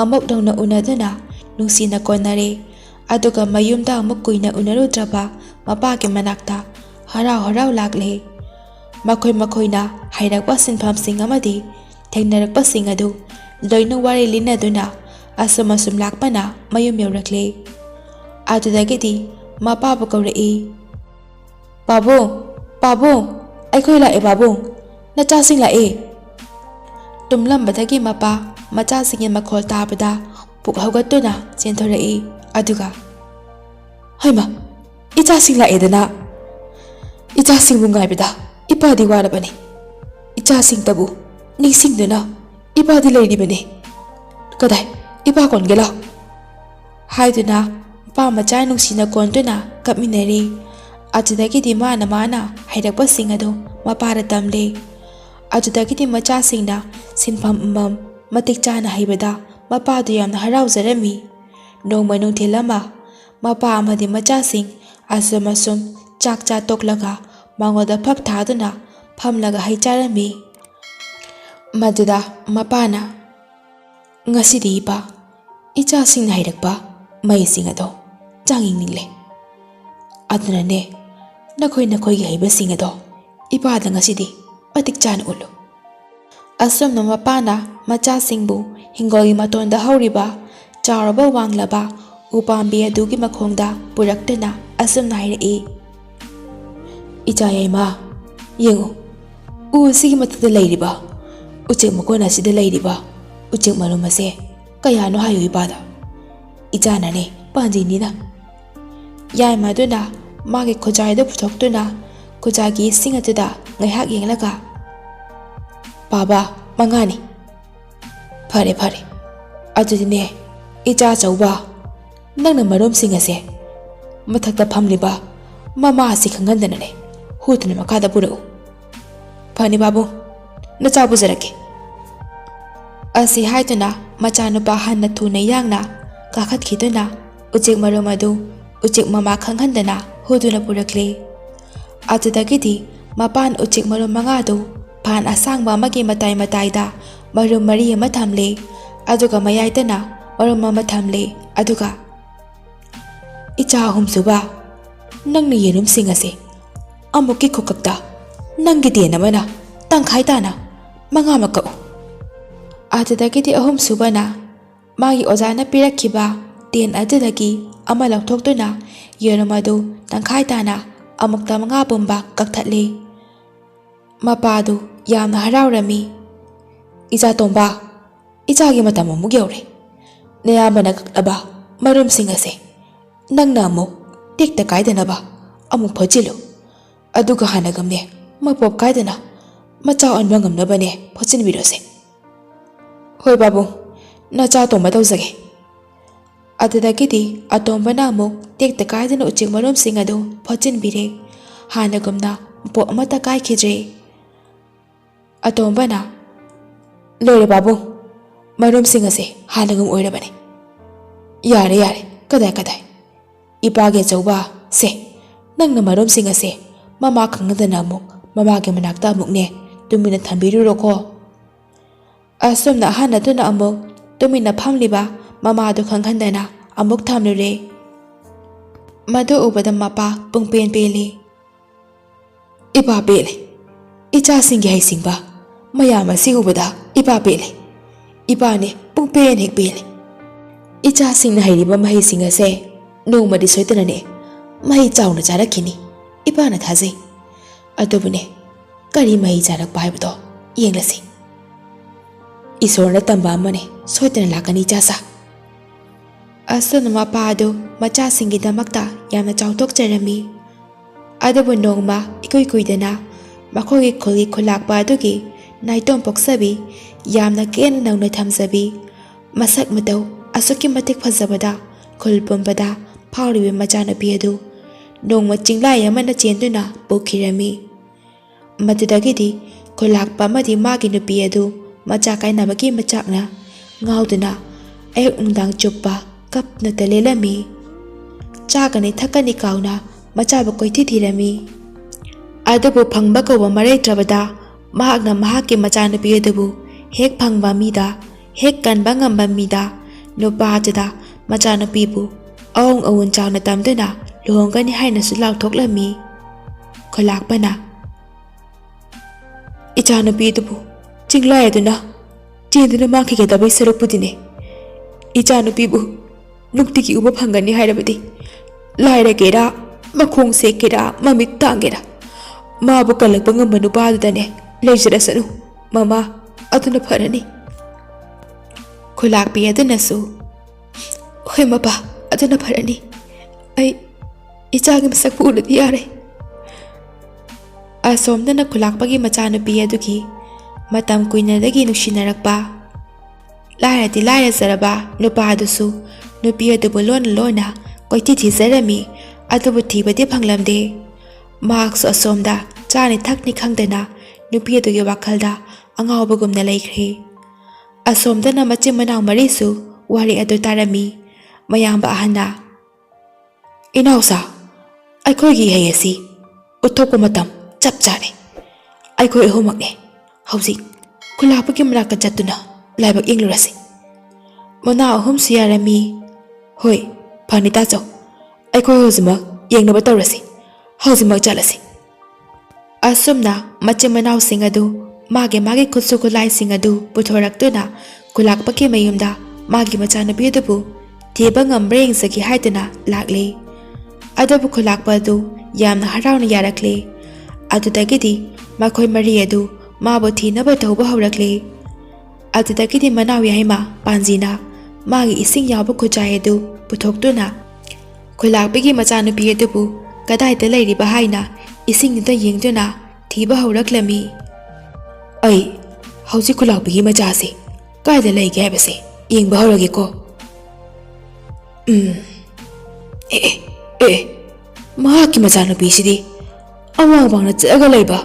ꯑꯃꯨꯛ ꯅꯧꯅ ꯎꯅꯗꯨꯅ ꯅꯨꯡꯁꯤꯅ ꯀꯣꯟꯅꯔꯦ ꯑꯗꯨꯒ ꯃꯌꯨꯝꯗ ꯑꯃꯨꯛ ꯀꯨꯏꯅ ꯎꯅꯔꯨꯗ꯭ꯔꯕ ꯃꯄꯥꯒꯤ ꯃꯅꯥꯛꯇ ꯍꯔꯥꯎ ꯂꯥꯛꯂꯤ ꯃꯈꯣꯏꯅ ꯍꯩꯔꯛꯄ ꯁꯤꯟꯐꯝꯁꯤꯡ ꯑꯃꯗꯤ ꯊꯦꯡꯅꯔꯛꯄꯁꯤꯡ ꯑꯗꯨ ꯂꯣꯏꯅ ꯋꯥꯔꯤ ꯂꯤꯅꯗꯨꯅ ꯑꯁꯨꯝ ꯂꯥꯛꯄꯅ ꯃꯌꯨꯝ ꯌꯧꯔꯛꯂꯤ ꯑꯗꯨꯗꯒꯤꯗꯤ ꯃꯄꯥꯕꯨ ꯀꯧꯔꯛꯏ ꯄꯥꯕꯨꯡ ꯑꯩꯈꯣꯏ ꯂꯥꯛꯑꯦ ꯄꯥꯕꯨꯡ ꯅꯆꯥꯁꯤꯡ ꯂꯥꯛꯑꯦ ꯇꯨꯝꯂꯝꯕꯗꯒꯤ ꯃꯄꯥ ꯃꯆꯥꯁꯤꯡꯒꯤ ꯃꯈꯣꯜ ꯇꯥꯕꯗ ꯄꯨꯛ ꯍꯧꯒꯠꯇꯨꯅ ꯆꯦꯟꯊꯣꯔꯛꯏ ꯑꯗꯨꯒ ꯍꯩꯃꯥ ꯏꯆꯥꯁꯤꯡ ꯂꯥꯛꯑꯦꯗꯅ ꯏꯆꯥꯁꯤꯡꯕꯨ ꯉꯥꯏꯕꯗ ꯏꯄꯥꯗꯤ ꯋꯥꯔꯕꯅꯤ ꯏꯆꯥꯁꯤꯡꯇꯕꯨ ꯅꯤꯡꯁꯤꯡꯗꯨꯅ ꯏꯄꯥꯗꯤ ꯂꯩꯔꯤꯕꯅꯤ ꯀꯗꯥꯏ ꯏꯄꯥ ꯀꯣꯟꯒꯦ ꯂꯥꯎ ꯍꯥꯏꯗꯨꯅ ꯃꯄꯥ ꯃꯆꯥ ꯅꯨꯡꯁꯤꯅ ꯀꯣꯟꯗꯨꯅ ꯀꯞꯃꯤꯟꯅꯔꯤ ꯑꯗꯨꯗꯒꯤꯗꯤ ꯃꯥꯅ ꯍꯩꯔꯛꯄꯁꯤꯡ ꯑꯗꯨ ꯃꯄꯥꯗ ꯇꯝꯂꯤ ꯑꯗꯨꯗꯒꯤꯗꯤ ꯃꯆꯥꯁꯤꯡꯅ ꯁꯤꯟꯐꯝ ꯑꯃꯃꯝ ꯃꯇꯤꯛ ꯆꯥꯅ ꯍꯩꯕꯗ ꯃꯄꯥꯗꯨ ꯌꯥꯝꯅ ꯍꯔꯥꯎꯖꯔꯝꯃꯤ ꯅꯣꯡꯃ ꯅꯨꯡꯊꯤꯜ ꯑꯃ ꯃꯄꯥ ꯑꯃꯗꯤ ꯃꯆꯥꯁꯤꯡ ꯑꯁꯨꯝ ꯆꯥꯛ ꯆꯥ ꯇꯣꯛꯂꯒ ꯃꯉꯣꯟꯗ ꯐꯛ ꯊꯥꯗꯨꯅ ꯐꯝꯂꯒ ꯍꯩ ꯆꯥꯔꯝꯃꯤ꯫ ꯃꯗꯨꯗ ꯃꯄꯥꯅ "ꯉꯁꯤꯗꯤ ꯏꯄꯥ, ꯏꯆꯥꯁꯤꯡꯅ ꯍꯩꯔꯛꯄ ꯃꯍꯩꯁꯤꯡ ꯑꯗꯣ ꯆꯥꯡꯌꯦꯡꯅꯤꯡꯂꯦ꯫ ꯑꯗꯨꯅꯅꯦ ꯅꯈꯣꯏꯒꯤ ꯍꯩꯕꯁꯤꯡ ꯑꯗꯣ ꯏꯄꯥꯗ ꯉꯁꯤꯗꯤ ꯃꯇꯤꯛ ꯆꯥꯅ ꯎꯠꯂꯨ." ꯑꯁꯨꯝꯅ ꯃꯄꯥꯅ ꯃꯆꯥꯁꯤꯡꯕꯨ ꯍꯤꯡꯒꯣꯜꯒꯤ ꯃꯇꯣꯟꯗ ꯍꯧꯔꯤꯕ ꯆꯥꯎꯔꯕ ꯋꯥꯡꯂꯕ ꯎꯄꯥꯝꯕꯤ ꯑꯗꯨꯒꯤ ꯃꯈꯣꯡꯗ ꯄꯨꯔꯛꯇꯨꯅ ꯑꯁꯨꯝꯅ ꯍꯥꯏꯔꯛꯏ꯫ "ꯏꯆꯥ ꯌꯥꯏꯃ, ꯌꯦꯡꯉꯨ, ꯎ ꯑꯁꯤꯒꯤ ꯃꯊꯛꯇ ꯂꯩꯔꯤꯕ ꯎꯆꯦꯛ ꯃꯀꯣꯟ ꯑꯁꯤꯗ ꯂꯩꯔꯤꯕ ꯎꯆꯦꯛ ꯃꯔꯨꯝ ꯑꯁꯦ ꯀꯌꯥꯅꯣ ꯍꯥꯏꯌꯨ ꯏꯄꯥꯗ꯫ ꯏꯆꯥꯅꯅꯦ ꯄꯥꯟꯖꯤꯅꯤꯅ." ꯌꯥꯏꯃ ꯑꯗꯨꯅ ꯃꯥꯒꯤ ꯈꯨꯖꯥꯏꯗꯨ ꯄꯨꯊꯣꯛꯇꯨꯅ ꯈꯨꯖꯥꯏꯒꯤ ꯏꯁꯤꯡ ꯑꯗꯨꯗ ꯉꯥꯏꯍꯥꯛ ꯌꯦꯡꯂꯒ "ꯄꯥꯕ, 5ꯅꯤ꯫ "ꯐꯔꯦ ꯐꯔꯦ, ꯑꯗꯨꯗꯤꯅꯦ ꯏꯆꯥ ꯑꯆꯧꯕ, ꯅꯪꯅ ꯃꯔꯨꯝꯁꯤꯡ ꯑꯁꯦ ꯃꯊꯛꯇ ꯐꯝꯂꯤꯕ ꯃꯃꯥ ꯑꯁꯤ ꯈꯪꯍꯟꯗꯅꯅꯦ ꯍꯨꯗꯨꯅ ꯃꯈꯥꯗ ꯄꯨꯔꯛꯎ." "ꯐꯅꯤ ꯄꯥꯕꯨꯡ, ꯅꯆꯥ ꯄꯨꯖꯔꯛꯀꯦ." ꯑꯁꯤ ꯍꯥꯏꯗꯨꯅ ꯃꯆꯥꯅꯨꯄꯥ ꯍꯟꯅ ꯊꯨꯅ ꯌꯥꯡꯅ ꯀꯥꯈꯠꯈꯤꯗꯨꯅ ꯎꯆꯦꯛ ꯃꯔꯨꯝ ꯑꯗꯨ ꯎꯆꯦꯛ ꯃꯃꯥ ꯈꯪꯍꯟꯗꯅ ꯍꯨꯗꯨꯅ ꯄꯨꯔꯛꯂꯤ꯫ ꯑꯗꯨꯗꯒꯤꯗꯤ ꯃꯄꯥꯟ ꯎꯆꯦꯛ ꯃꯔꯨꯝ 5ꯗꯨ ꯐꯥꯟ ꯑꯁꯥꯡꯕ ꯑꯃꯒꯤ ꯃꯇꯥꯏ-ꯃꯇꯥꯏꯗ ꯃꯔꯨꯝ 4 ꯑꯃ ꯊꯝꯂꯤ, ꯑꯗꯨꯒ ꯃꯌꯥꯏꯗꯅ ꯃꯔꯨꯝ ꯑꯃ ꯊꯝꯂꯤ, ꯑꯗꯨꯒ "ꯏꯆꯥ ꯑꯍꯨꯝꯁꯨꯕ, ꯅꯪꯅ ꯌꯦꯔꯨꯝꯁꯤꯡ ꯑꯁꯦ ꯑꯃꯨꯛꯀꯤ ꯈꯨꯀꯛꯇ ꯅꯪꯒꯤ ꯇꯦꯟ ꯑꯃꯅ ꯇꯪꯈꯥꯏ ꯇꯥꯅ 5ꯃꯛ ꯀꯛꯎ." ꯑꯗꯨꯗꯒꯤꯗꯤ ꯑꯍꯨꯝꯁꯨꯕꯅ ꯃꯥꯒꯤ ꯑꯣꯖꯥꯅ ꯄꯤꯔꯛꯈꯤꯕ ꯇꯦꯟ ꯑꯗꯨꯗꯒꯤ ꯑꯃ ꯂꯧꯊꯣꯛꯇꯨꯅ ꯌꯦꯔꯨꯝ ꯑꯗꯨ ꯇꯪꯈꯥꯏ ꯇꯥꯅ ꯑꯃꯨꯛꯇ 5 ꯄꯨꯝꯕ ꯀꯛꯊꯠꯂꯤ꯫ ꯃꯄꯥꯗꯨ ꯌꯥꯝꯅ ꯍꯔꯥꯎꯔꯝꯃꯤ꯫ "ꯏꯆꯥ ꯇꯣꯝꯕ, ꯏꯆꯥꯒꯤ ꯃꯇꯝ ꯑꯃꯨꯛ ꯌꯧꯔꯦ꯫ ꯅꯌꯥꯝꯕꯅ ꯀꯛꯂꯕ ꯃꯔꯨꯝꯁꯤꯡ ꯑꯁꯦ ꯅꯪꯅ ꯑꯃꯨꯛ ꯇꯦꯛꯇ ꯀꯥꯏꯗꯅꯕ ꯑꯃꯨꯛ ꯐꯣꯠꯆꯤꯜꯂꯨ, ꯑꯗꯨꯒ ꯍꯥꯟꯅꯒꯨꯝꯅꯦ ꯃꯄꯣꯞ ꯀꯥꯏꯗꯅ ꯃꯆꯥ ꯑꯣꯟꯕ ꯉꯝꯅꯕꯅꯦ ꯐꯣꯠꯆꯤꯟꯕꯤꯔꯣꯁꯦ." "ꯍꯣꯏ ꯄꯥꯕꯨꯡ, ꯅꯆꯥ ꯑꯇꯣꯝꯕ ꯇꯧꯖꯒꯦ." ꯑꯗꯨꯗꯒꯤꯗꯤ ꯑꯇꯣꯝꯕꯅ ꯑꯃꯨꯛ ꯇꯦꯛꯇ ꯀꯥꯏꯗꯅ ꯎꯆꯦꯛ ꯃꯔꯨꯝꯁꯤꯡ ꯑꯗꯨ ꯐꯣꯠꯆꯤꯟꯕꯤꯔꯦ꯫ ꯍꯥꯟꯅꯒꯨꯝꯅ ꯃꯄꯣꯞ ꯑꯃꯠꯇ ꯀꯥꯏꯈꯤꯗ꯭ꯔꯦ꯫ ꯑꯇꯣꯝꯕꯅ "ꯂꯣꯏꯔꯦ ꯄꯥꯕꯨꯡ, ꯃꯔꯨꯝꯁꯤꯡ ꯑꯁꯦ ꯍꯥꯟꯅꯒꯨꯝ ꯑꯣꯏꯔꯕꯅꯤ꯫ ꯌꯥꯔꯦ ꯌꯥꯔꯦ, ꯀꯗꯥꯏ ꯏꯄꯥꯒꯤ ꯑꯆꯧꯕ, ꯁꯦ ꯅꯪꯅ ꯃꯔꯨꯝꯁꯤꯡ ꯑꯁꯦ ꯃꯃꯥ ꯈꯪꯍꯟꯗꯅ ꯑꯃꯨꯛ ꯃꯃꯥꯒꯤ ꯃꯅꯥꯛꯇ ꯑꯃꯨꯛꯅꯦ ꯇꯨꯃꯤꯟꯅ ꯊꯝꯕꯤꯔꯨꯔꯣꯀꯣ." ꯑꯁꯨꯝꯅ ꯑꯍꯟ ꯑꯗꯨꯅ ꯑꯃꯨꯛ ꯇꯨꯃꯤꯟꯅ ꯐꯝꯂꯤꯕ ꯃꯃꯥꯗꯨ ꯈꯪꯍꯟꯗꯅ ꯑꯃꯨꯛ ꯊꯝꯂꯨꯔꯦ꯫ ꯃꯗꯨ ꯎꯕꯗ ꯃꯄꯥ ꯄꯨꯡꯄꯦꯟ ꯄꯦꯜꯂꯤ꯫ "ꯏꯄꯥ ꯄꯦꯜꯂꯦ, ꯏꯆꯥꯁꯤꯡꯒꯤ ꯍꯩꯁꯤꯡꯕ ꯃꯌꯥꯝ ꯑꯁꯤ ꯎꯕꯗ ꯏꯄꯥ ꯄꯦꯜꯂꯦ꯫ ꯏꯄꯥꯅꯦ ꯄꯨꯡꯄꯦꯟ ꯍꯦꯛ ꯄꯦꯜꯂꯦ꯫ ꯏꯆꯥꯁꯤꯡꯅ ꯍꯩꯔꯤꯕ ꯃꯍꯩꯁꯤꯡ ꯑꯁꯦ ꯅꯣꯡꯃꯗꯤ ꯁꯣꯏꯗꯅꯅꯦ ꯃꯍꯩ ꯆꯥꯎꯅ ꯆꯥꯔꯛꯈꯤꯅꯤ, ꯏꯄꯥꯅ ꯊꯥꯖꯩ꯫ ꯑꯗꯨꯕꯨꯅꯦ ꯀꯔꯤ ꯃꯍꯩ ꯆꯥꯔꯛꯄ ꯍꯥꯏꯕꯗꯣ ꯌꯦꯡꯂꯁꯤ꯫ ꯏꯁꯣꯔꯅ ꯇꯝꯕ ꯑꯃꯅꯦ ꯁꯣꯏꯗꯅ ꯂꯥꯛꯀꯅꯤ ꯏꯆꯥꯁꯥ." ꯑꯁꯨꯝꯅ ꯃꯄꯥ ꯑꯗꯨ ꯃꯆꯥꯁꯤꯡꯒꯤꯗꯃꯛꯇ ꯌꯥꯝꯅ ꯆꯥꯎꯊꯣꯛꯆꯔꯝꯃꯤ꯫ ꯑꯗꯨꯕꯨ ꯅꯣꯡꯃ ꯏꯀꯨꯏ ꯀꯨꯏꯗꯅ ꯃꯈꯣꯏꯒꯤ ꯈꯨꯜꯒꯤ ꯈꯨꯜꯂꯥꯛꯄ ꯑꯗꯨꯒꯤ ꯅꯥꯏꯇꯣꯝ ꯄꯣꯛꯆꯕꯤ, ꯌꯥꯝꯅ ꯀꯦꯅ ꯅꯧꯅ ꯊꯝꯖꯕꯤ, ꯃꯁꯛ ꯃꯇꯧ ꯑꯁꯨꯛꯀꯤ ꯃꯇꯤꯛ ꯐꯖꯕꯗ ꯈꯨꯜ ꯄꯨꯝꯕꯗ ꯐꯥꯎꯔꯤꯕ ꯃꯆꯥꯅꯨꯄꯤ ꯑꯗꯨ ꯅꯣꯡꯃ ꯆꯤꯡꯂꯥꯏ ꯑꯃꯅ ꯆꯦꯟꯗꯨꯅ ꯄꯨꯈꯤꯔꯝꯃꯤ꯫ ꯃꯗꯨꯗꯒꯤꯗꯤ ꯈꯨꯜꯂꯥꯛꯄ ꯑꯃꯗꯤ ꯃꯥꯒꯤ ꯅꯨꯄꯤ ꯑꯗꯨ ꯃꯆꯥ ꯀꯥꯏꯅꯕꯒꯤ ꯃꯆꯥꯛꯅ ꯉꯥꯎꯗꯨꯅ ꯑꯌꯨꯛ ꯅꯨꯡꯗꯥꯡ ꯆꯨꯞꯄ ꯀꯞꯅꯇ ꯂꯦꯜꯂꯝꯃꯤ꯫ ꯆꯥꯒꯅꯤ ꯊꯛꯀꯅꯤ ꯀꯥꯎꯅ ꯃꯆꯥꯕꯨ ꯀꯣꯏꯊꯤ ꯊꯤꯔꯝꯃꯤ꯫ ꯑꯗꯨꯕꯨ ꯐꯪꯕ ꯀꯧꯕ ꯃꯔꯩꯇ꯭ꯔꯕꯗ ꯃꯍꯥꯛꯅ ꯃꯍꯥꯛꯀꯤ ꯃꯆꯥꯅꯨꯄꯤ ꯑꯗꯨꯕꯨ ꯍꯦꯛ ꯐꯪꯕ ꯃꯤꯗ, ꯍꯦꯛ ꯀꯟꯕ ꯉꯝꯕ ꯃꯤꯗ, ꯅꯨꯄꯥ ꯑꯗꯨꯗ ꯃꯆꯥꯅꯨꯄꯤꯕꯨ ꯑꯑꯣꯡ ꯑꯋꯣꯟ ꯆꯥꯎꯅ ꯇꯝꯗꯨꯅ ꯂꯨꯍꯣꯡꯒꯅꯤ ꯍꯥꯏꯅꯁꯨ ꯂꯥꯎꯊꯣꯛꯂꯝꯃꯤ꯫ ꯈꯨꯜꯂꯥꯛꯄꯅ "ꯏꯆꯥꯅꯨꯄꯤꯗꯨꯕꯨ ꯆꯤꯡꯂꯥꯏ ꯑꯗꯨꯅ ꯆꯦꯟꯗꯨꯅ ꯃꯥꯡꯈꯤꯒꯗꯕꯩ ꯁꯔꯨꯛꯄꯨꯗꯤꯅꯦ, ꯏꯆꯥꯅꯨꯄꯤꯕꯨ ꯅꯨꯡꯇꯤꯒꯤ ꯎꯕ ꯐꯪꯒꯅꯤ ꯍꯥꯏꯔꯕꯗꯤ ꯂꯥꯏꯔꯒꯦꯔꯥ, ꯃꯈꯣꯡ ꯁꯦꯛꯀꯦꯔꯥ, ꯃꯃꯤꯠ ꯇꯥꯡꯒꯦꯔꯥ, ꯃꯥꯕꯨ ꯀꯜꯂꯛꯄ ꯉꯝꯕ ꯅꯨꯄꯥꯗꯨꯗꯅꯦ ꯂꯩꯖꯔꯁꯅꯨ ꯃꯃꯥ, ꯑꯗꯨꯅ ꯐꯔꯅꯤ." ꯈꯨꯜꯂꯥꯛꯄꯤ ꯑꯗꯨꯅꯁꯨ "ꯍꯣꯏ ꯃꯄꯥ, ꯑꯗꯨꯅ ꯐꯔꯅꯤ. ꯑꯩ ꯏꯆꯥꯒꯤ ꯃꯁꯛꯄꯨ ꯎꯔꯗꯤ ꯌꯥꯔꯦ." ꯑꯁꯣꯝꯗꯅ ꯈꯨꯜꯂꯥꯛꯄꯒꯤ ꯃꯆꯥꯅꯨꯄꯤ ꯑꯗꯨꯒꯤ ꯃꯇꯝ ꯀꯨꯏꯅꯗꯒꯤ ꯅꯨꯡꯁꯤꯅꯔꯛꯄ, ꯂꯥꯏꯔꯗꯤ ꯂꯥꯏꯔꯖꯔꯕ ꯅꯨꯄꯥ ꯑꯗꯨꯁꯨ ꯅꯨꯄꯤ ꯑꯗꯨꯕꯨ ꯂꯣꯟꯅ ꯂꯣꯟꯅ ꯀꯣꯏꯊꯤ ꯊꯤꯖꯔꯝꯃꯤ꯫ ꯑꯗꯨꯕꯨ ꯊꯤꯕꯗꯤ ꯐꯪꯂꯝꯗꯦ꯫ ꯃꯍꯥꯛꯁꯨ ꯑꯁꯣꯝꯗ ꯆꯥꯅꯤ ꯊꯛꯅꯤ ꯈꯪꯗꯅ ꯅꯨꯄꯤ ꯑꯗꯨꯒꯤ ꯋꯥꯈꯜꯗ ꯑꯉꯥꯎꯕꯒꯨꯝꯅ ꯂꯩꯈ꯭ꯔꯦ꯫ ꯑꯁꯣꯝꯗꯅ ꯃꯆꯤꯟ ꯃꯅꯥꯎ 4ꯁꯨ ꯋꯥꯔꯤ ꯑꯗꯨ ꯇꯥꯔꯝꯃꯤ꯫ ꯃꯌꯥꯝꯕ ꯑꯍꯟꯅ "ꯏꯅꯥꯎꯁꯥ, ꯑꯩꯈꯣꯏꯒꯤ ꯏꯍꯩ ꯑꯁꯤ ꯎꯠꯊꯣꯛꯄ ꯃꯇꯝ chap chane ai khoi homak ne hauji khulak pagi manaka chatuna laibak inglurasi mana ahum siyarami hoi phanita chaw ai khoi hojima yengnaba tawrasi hojima chalasi asumna mache manau singadu mage khutsu khulai singadu puthoraktuna khulak pagi mayumda magi machana bidubu theba ngambre saki haidana lakle adabu khulak padu yamna harauna yarakle adudagidi makhoi mari adu mabu thinaba tauba haurakle adudagidi manau yaima panjina magi ising yabu khujai adu puthoktuna khulak pagi machana bidubu kadai da leiriba haina ising da yengduna thiba hauraklami ai hauji khulak pagi machase kaida leige habase yengba haurage ko mahaki machana bisidi awang bangna chaga leiba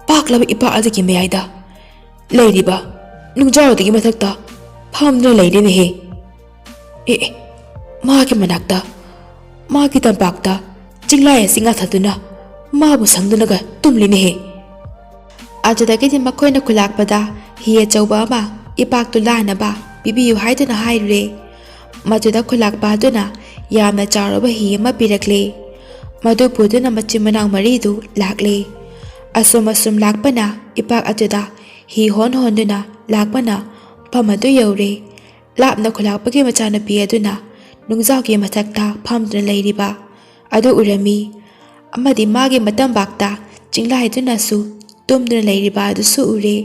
paklaba ipa adagi meyaida leiriba nungjarodagi mathakta phamna leirene he mahaki manakta mahaki tampakta jinglaya singa thaduna mabu sangdunaga tumline he ajadagi makhoina khulakpada hiya chauba ma ipaktu lanaba bibiyu haidana haire maduda khulakpa aduna yamna charoba hi ama pirakle madu puduna machimanang maridu lakle asum lakpana ipak atuda hi honduna lakpana pamadu yaure lapna khulakpagi machana pi aduna nungzawgi mathakta phamduna leiriba adu urami amadi magi matam bakta jinglai duna su tumduna leiriba adu su ure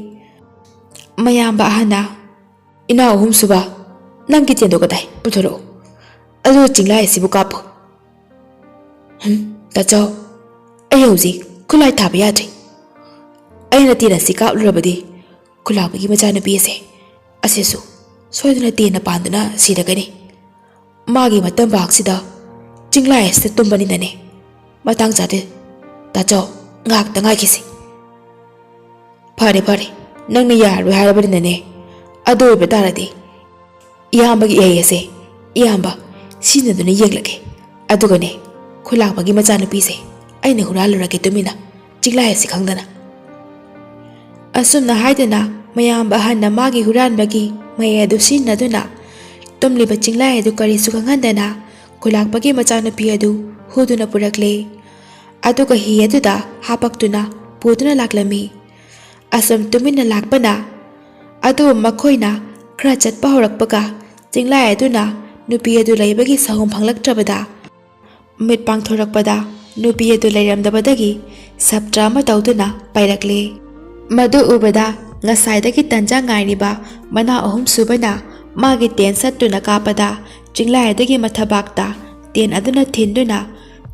mayamba hana ina ahum suba nangki tiendo kadai puthoro adu jinglai sibu kapu tacho ayauji khulai thaba yadri aina tina sika ulrabadi khulabagi machana biese asesu soiduna tina panduna sidagani magi matam baksida jinglai se tumbani nane matang jade tacho ngak tanga kisi phare nangna yaru harabari nane adu betaradi iyambagi ayese iyamba sinaduna yenglage adugane khulakpagi machana pise aina huralurage tumina jinglai se khangdana asumna haidana mayamba hanna magi huranbagi mayadu sinaduna tumliba jinglai adu karisu khangandana khulakpagi machana pi adu huduna purakle aduga hi aduda hapaktuna puduna laklami asum tumina lakpana adu makhoina khra chatpa horakpaga jinglai aduna nupi adu leibagi sahum phanglaktrabada mit pangthorakpada nupi adu leiramdabadagi sabtrama tawduna pairakle madu ubada ngasaidagi tanja ngairiba mana ahum subana magi ten sattuna kapada jinglai adagi mathabakta ten aduna thinduna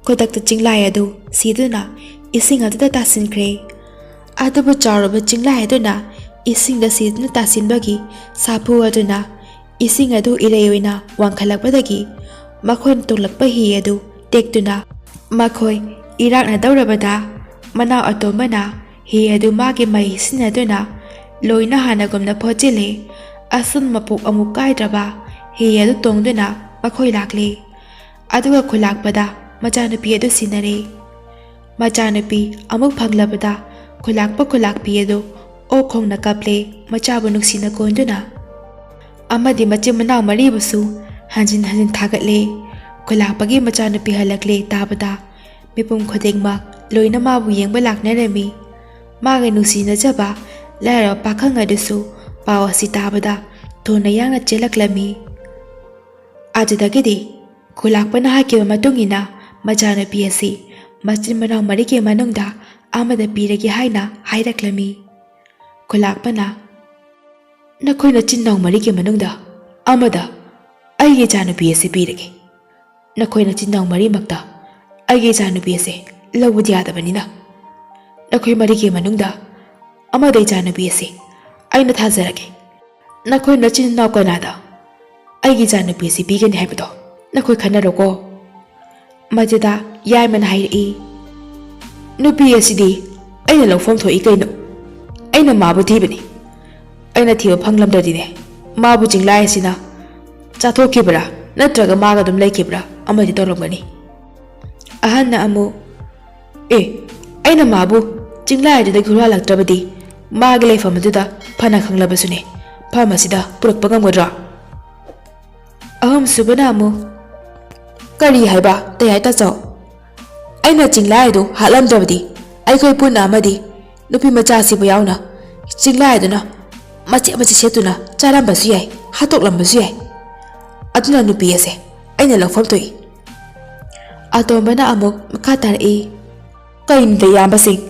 kodakta jinglai adu siduna ising aduda tasinkre adubu charoba jinglai aduna ising da siduna tasinbagi sapu aduna ising adu ireyoina wangkhalakpadagi makhon tolakpa hi adu tektuna makhoi irakna daurabada mana atomana hi adu magi mai sinaduna loina hanagumna phojile asun mapuk amuk kaidraba hi adu tongduna makhoi lakle aduga khulakpada machanupi adu sinare machanupi amuk phanglabada khulakpi adu o khongna kaple machabu nuksina konduna amadi machimana maribusu hanjin thagatle khulakpagi machanupi halakle tabada mipum khodengma loina mabu yengba laknarami mage nuksina jaba lara pakhang adusu pawasi tabada thona yangna chelaklami ajadagidi khulakpana hakiba matungina machanupi asi machimana marike manungda amada pirage haina hairaklami khulakpana nakhoina chinnau marike manungda amada aige chanupi ase pirage nakhoina chinnau mari makta aige chanupi ase lawudi adabanina nakhoi marike manungda amada chanupi ase aina thazarage nakhoina chinnau kanada aige chanupi ase pigani haibado nakhoi khanaroko majida yaiman hairi nupi asidi aina lawfam thoi kaino aina mabu thibani aina thiba phanglamdadine mabu jinglai asina chathokibra natraga maga dum laikibra amadi tolongani ahanna amu aina mabu ꯆꯤꯡꯂꯥꯏꯗꯨꯗ ꯍꯨꯔꯥꯜꯂꯛꯇ꯭ꯔꯕꯗꯤ ꯃꯥꯒꯤ ꯂꯩꯐꯝ ꯑꯗꯨꯗ ꯐꯅ ꯈꯪꯂꯕꯁꯨꯅꯦ ꯐꯝ ꯑꯁꯤꯗ ꯄꯨꯔꯛꯄ ꯉꯝꯒꯗ꯭ꯔꯥ? ꯑꯍꯨꯝꯁꯨꯕꯅ ꯑꯃꯨꯛ ꯀꯔꯤ ꯍꯥꯏꯕ ꯇꯌꯥꯏ ꯇꯥꯆꯧ? ꯑꯩꯅ ꯆꯤꯡꯂꯥꯏ ꯑꯗꯨ ꯍꯥꯠꯂꯝꯗ꯭ꯔꯕꯗꯤ ꯑꯩꯈꯣꯏ ꯄꯨꯟꯅ ꯑꯃꯗꯤ ꯅꯨꯄꯤ ꯃꯆꯥꯁꯤꯕꯨ ꯌꯥꯎꯅ ꯆꯤꯡꯂꯥꯏ ꯑꯗꯨꯅ ꯃꯆꯦꯠ ꯃꯆꯦꯠ ꯁꯦꯠꯇꯨꯅ ꯆꯥꯔꯝꯕꯁꯨ ꯌꯥꯏ, ꯍꯥꯠꯇꯣꯛꯂꯝꯕꯁꯨ ꯌꯥꯏ꯫ ꯑꯗꯨꯅ ꯅꯨꯄꯤ ꯑꯁꯦ ꯑꯩꯅ ꯂꯧꯐꯝ ꯊꯣꯛꯏ꯫ ꯑꯇꯣꯝꯕꯅ ꯑꯃꯨꯛ ꯃꯈꯥ ꯇꯥꯔꯛꯏ, ꯀꯩꯅꯣꯗ ꯏꯌꯥꯝꯕꯁꯤꯡ,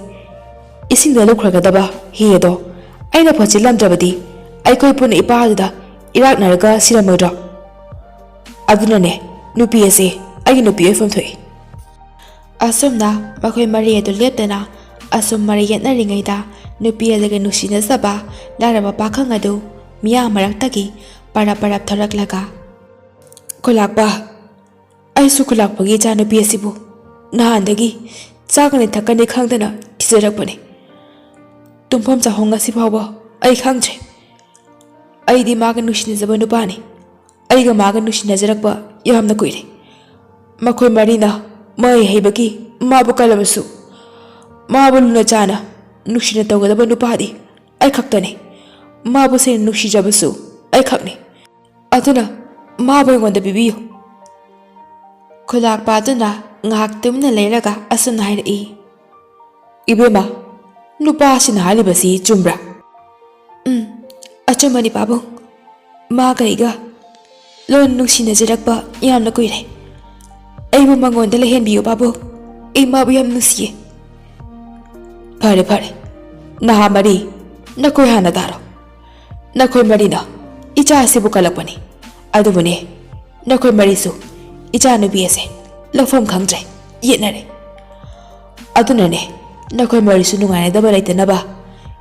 ꯏꯁꯤꯡꯗ ꯂꯨꯞꯈ꯭ꯔꯒꯗꯕ ꯍꯤ ꯑꯗꯣ ꯑꯩꯅ ꯐꯣꯠꯆꯤꯜꯂꯝꯗ꯭ꯔꯕꯗꯤ ꯑꯩꯈꯣꯏ ꯄꯨꯟꯅ ꯏꯄꯥ ꯑꯗꯨꯗ ꯏꯔꯥꯛꯅꯔꯒ ꯁꯤꯔꯝꯃꯣꯏꯗ꯭ꯔꯣ? ꯑꯗꯨꯅꯅꯦ ꯅꯨꯄꯤ ꯑꯁꯦ ꯑꯩꯒꯤ ꯅꯨꯄꯤ ꯑꯣꯏꯐꯝ ꯊꯣꯛꯏ꯫ ꯑꯁꯨꯝꯅ ꯃꯈꯣꯏ ꯃꯔꯤ ꯑꯗꯨ ꯂꯦꯞꯇꯅ ꯑꯁꯨꯝ ꯃꯔꯩ ꯌꯦꯠꯅꯔꯤꯉꯩꯗ ꯅꯨꯄꯤ ꯑꯗꯨꯒ ꯅꯨꯡꯁꯤꯅꯖꯕ ꯂꯥꯏꯔꯕ ꯄꯥꯈꯪ ꯑꯗꯨ ꯃꯤꯌꯥꯝ ꯃꯔꯛꯇꯒꯤ ꯄꯔꯞ ꯄꯔꯞ ꯊꯣꯔꯛꯂꯒ, ꯈꯨꯂꯥꯛꯄ, ꯑꯩꯁꯨ ꯈꯨꯂꯥꯛꯄꯒꯤ ꯏꯆꯥꯅꯨꯄꯤ ꯑꯁꯤꯕꯨ ꯅꯍꯥꯟꯗꯒꯤ ꯆꯥꯒꯅꯤ ꯊꯛꯀꯅꯤ ꯈꯪꯗꯅ ꯊꯤꯖꯔꯛꯄꯅꯤ꯫ ꯇꯨꯝꯐꯝ ꯆꯥꯐꯝ ꯉꯁꯤ ꯐꯥꯎꯕ ꯑꯩ ꯈꯪꯗ꯭ꯔꯦ꯫ ꯑꯩꯗꯤ ꯃꯥꯒ ꯅꯨꯡꯁꯤꯅꯖꯕ ꯅꯨꯄꯥꯅꯤ꯫ ꯑꯩꯒ ꯃꯥꯒ ꯅꯨꯡꯁꯤꯅꯖꯔꯛꯄ ꯌꯥꯝꯅ ꯀꯨꯏꯔꯦ꯫ ꯃꯈꯣꯏ ꯃꯔꯤꯅ ꯃꯍꯩ ꯍꯩꯕꯒꯤ ꯃꯥꯕꯨ ꯀꯜꯂꯕꯁꯨ ꯃꯥꯕꯨ ꯂꯨꯅ ꯆꯥꯅ ꯅꯨꯡꯁꯤꯅ ꯇꯧꯒꯗꯕ ꯅꯨꯄꯥꯗꯤ ꯑꯩ ꯈꯛꯇꯅꯤ꯫ ꯃꯥꯕꯨ ꯁꯦꯡꯅ ꯅꯨꯡꯁꯤꯖꯕꯁꯨ ꯑꯩ ꯈꯛꯅꯤ꯫ ꯑꯗꯨꯅ ꯃꯥꯕꯨ ꯑꯩꯉꯣꯟꯗ ꯄꯤꯕꯤꯌꯨ꯫ ꯈꯨꯂꯥꯛꯄ ꯑꯗꯨꯅ ꯉꯥꯏꯍꯥꯛ ꯇꯨꯃꯤꯟꯅ ꯂꯩꯔꯒ ꯑꯁꯨꯝꯅ ꯍꯥꯏꯔꯛꯏ, ꯏꯕꯦꯝꯃ, ꯅꯨꯄꯥꯁꯤꯅ ꯍꯥꯏꯔꯤꯕꯁꯤ ꯆꯨꯝꯕ꯭ꯔꯥ? ꯑꯆꯨꯝꯕꯅꯤ ꯄꯥꯕꯨꯡ꯫ ꯃꯥꯒ ꯑꯩꯒ ꯂꯣꯟ ꯅꯨꯡꯁꯤꯅꯖꯔꯛꯄ ꯌꯥꯝꯅ ꯀꯨꯏꯔꯦ꯫ ꯑꯩꯕꯨ ꯃꯉꯣꯟꯗ ꯂꯩꯍꯟꯕꯤꯌꯨ ꯄꯥꯕꯨꯡ꯫ ꯑꯩ ꯃꯥꯕꯨ ꯌꯥꯝ ꯅꯨꯡꯁꯤꯌꯦ꯫ ꯐꯔꯦ ꯐꯔꯦ, ꯅꯍꯥ ꯃꯔꯤ ꯅꯈꯣꯏ ꯍꯥꯟꯅ ꯇꯥꯔꯣ꯫ ꯅꯈꯣꯏ ꯃꯔꯤꯅ ꯏꯆꯥ ꯑꯁꯤꯕꯨ ꯀꯜꯂꯛꯄꯅꯤ꯫ ꯑꯗꯨꯕꯨꯅꯦ ꯅꯈꯣꯏ ꯃꯔꯤꯁꯨ ꯏꯆꯥ ꯅꯨꯄꯤ ꯑꯁꯦ ꯂꯧꯐꯝ ꯈꯪꯗ꯭ꯔꯦ, ꯌꯦꯠꯅꯔꯦ꯫ ꯑꯗꯨꯅꯅꯦ ꯅꯈꯣꯏ ꯃꯔꯤꯁꯨ ꯅꯨꯡꯉꯥꯏꯅꯗꯕ ꯂꯩꯇꯅꯕ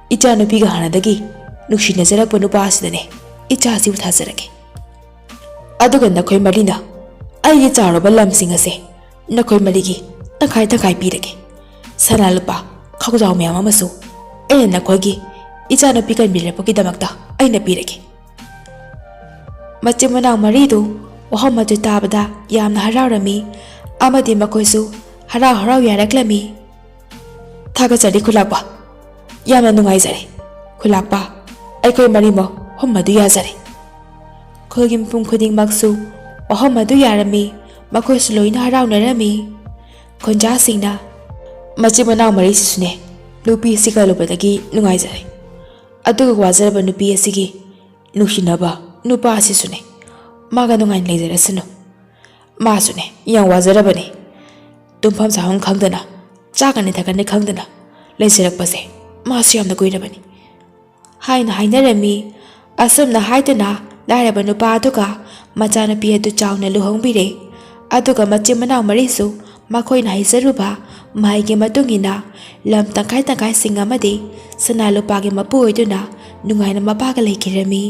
ꯏꯆꯥ ꯅꯨꯄꯤꯒ ꯍꯥꯟꯅꯗꯒꯤ ꯅꯨꯡꯁꯤꯅꯖꯔꯛꯄ ꯅꯨꯄꯥ ꯑꯁꯤꯗꯅꯦ ꯏꯆꯥ ꯑꯁꯤꯕꯨ ꯊꯥꯖꯔꯒꯦ꯫ ꯑꯗꯨꯒ ꯅꯈꯣꯏ ꯃꯔꯤꯅ ꯑꯩꯒꯤ ꯆꯥꯎꯔꯕ ꯂꯝꯁꯤꯡ ꯑꯁꯦ ꯅꯈꯣꯏ ꯃꯔꯤꯒꯤ ꯇꯪꯈꯥꯏ ꯇꯪꯈꯥꯏ ꯄꯤꯔꯒꯦ꯫ ꯁꯅꯥ ꯂꯨꯄꯥ ꯈꯥꯎꯖꯥꯎ ꯃꯌꯥꯝ ꯑꯃꯁꯨ ꯑꯩꯅ ꯅꯈꯣꯏꯒꯤ ꯏꯆꯥꯅꯨꯄꯤ ꯀꯟꯕꯤꯔꯛꯄꯒꯤꯗꯃꯛꯇ ꯑꯩꯅ ꯄꯤꯔꯒꯦ꯫ ꯃꯆꯤꯟ ꯃꯅꯥꯎ ꯃꯔꯤꯗꯨ ꯋꯥꯍꯪ ꯑꯗꯨ ꯇꯥꯕꯗ ꯌꯥꯝꯅ ꯍꯔꯥꯎꯔꯝꯃꯤ ꯑꯃꯗꯤ ꯃꯈꯣꯏꯁꯨ ꯍꯔꯥꯎ ꯍꯔꯥꯎ ꯌꯥꯔꯛꯂꯝꯃꯤ꯫ ꯊꯥꯒꯠꯆꯔꯤ ꯈꯨꯂꯥꯛꯄ, ꯌꯥꯝꯅ ꯅꯨꯡꯉꯥꯏꯖꯔꯦ꯫ ꯈꯨꯂꯥꯛꯄ, ꯑꯩꯈꯣꯏ ꯃꯔꯤꯃꯛ ꯍꯣꯝ ꯑꯗꯨ ꯌꯥꯖꯔꯦ꯫ ꯈꯨꯜꯒꯤ ꯃꯤꯄꯨꯝ ꯈꯨꯗꯤꯡꯃꯛꯁꯨ ꯋꯥꯍꯪ ꯑꯗꯨ ꯌꯥꯔꯝꯃꯤ꯫ ꯃꯈꯣꯏꯁꯨ ꯂꯣꯏꯅ ꯍꯔꯥꯎꯅꯔꯝꯃꯤ꯫ ꯈꯨꯟꯖꯥꯁꯤꯡꯅ ꯃꯆꯤꯟ ꯃꯅꯥꯎ ꯃꯔꯤꯁꯤꯁꯨꯅꯦ ꯅꯨꯄꯤ ꯑꯁꯤ ꯀꯜꯂꯨꯕꯗꯒꯤ ꯅꯨꯡꯉꯥꯏꯖꯔꯦ꯫ ꯑꯗꯨꯒ ꯋꯥꯖꯔꯕ ꯅꯨꯄꯤ ꯑꯁꯤꯒꯤ ꯅꯨꯡꯁꯤꯅꯕ ꯅꯨꯄꯥ ꯑꯁꯤꯁꯨꯅꯦ ꯃꯥꯒ ꯅꯨꯡꯉꯥꯏꯅ ꯂꯩꯖꯔꯁꯅꯨ꯫ ꯃꯥꯁꯨꯅꯦ ꯌꯥꯝ ꯋꯥꯖꯔꯕꯅꯤ꯫ ꯇꯨꯝꯐꯝ ꯆꯥꯐꯝ ꯈꯪꯗꯅ, ꯆꯥꯒꯅꯤ ꯊꯛꯀꯅꯤ ꯈꯪꯗꯅ ꯂꯩꯖꯔꯛꯄꯁꯦ ꯃꯥꯁꯨ ꯌꯥꯝꯅ ꯀꯨꯏꯔꯕꯅꯤ ꯍꯥꯏꯅ ꯍꯥꯏꯅꯔꯝꯃꯤ꯫ ꯑꯁꯨꯝꯅ ꯍꯥꯏꯗꯨꯅ ꯂꯥꯏꯔꯕ ꯅꯨꯄꯥ ꯑꯗꯨꯒ ꯃꯆꯥꯅꯨꯄꯤ ꯑꯗꯨ ꯆꯥꯎꯅ ꯂꯨꯍꯣꯡꯕꯤꯔꯦ꯫ ꯑꯗꯨꯒ ꯃꯆꯤꯟ ꯃꯅꯥꯎ ꯃꯔꯤꯁꯨ ꯃꯈꯣꯏꯅ ꯍꯩꯖꯔꯨꯕ ꯃꯍꯩꯒꯤ ꯃꯇꯨꯡ ꯏꯟꯅ ꯂꯝ ꯇꯪꯈꯥꯏ ꯇꯪꯈꯥꯏꯁꯤꯡ ꯑꯃꯗꯤ ꯁꯅꯥ ꯂꯨꯄꯥꯒꯤ ꯃꯄꯨ ꯑꯣꯏꯗꯨꯅ ꯅꯨꯡꯉꯥꯏꯅ ꯃꯄꯥꯒ ꯂꯩꯈꯤꯔꯝꯃꯤ꯫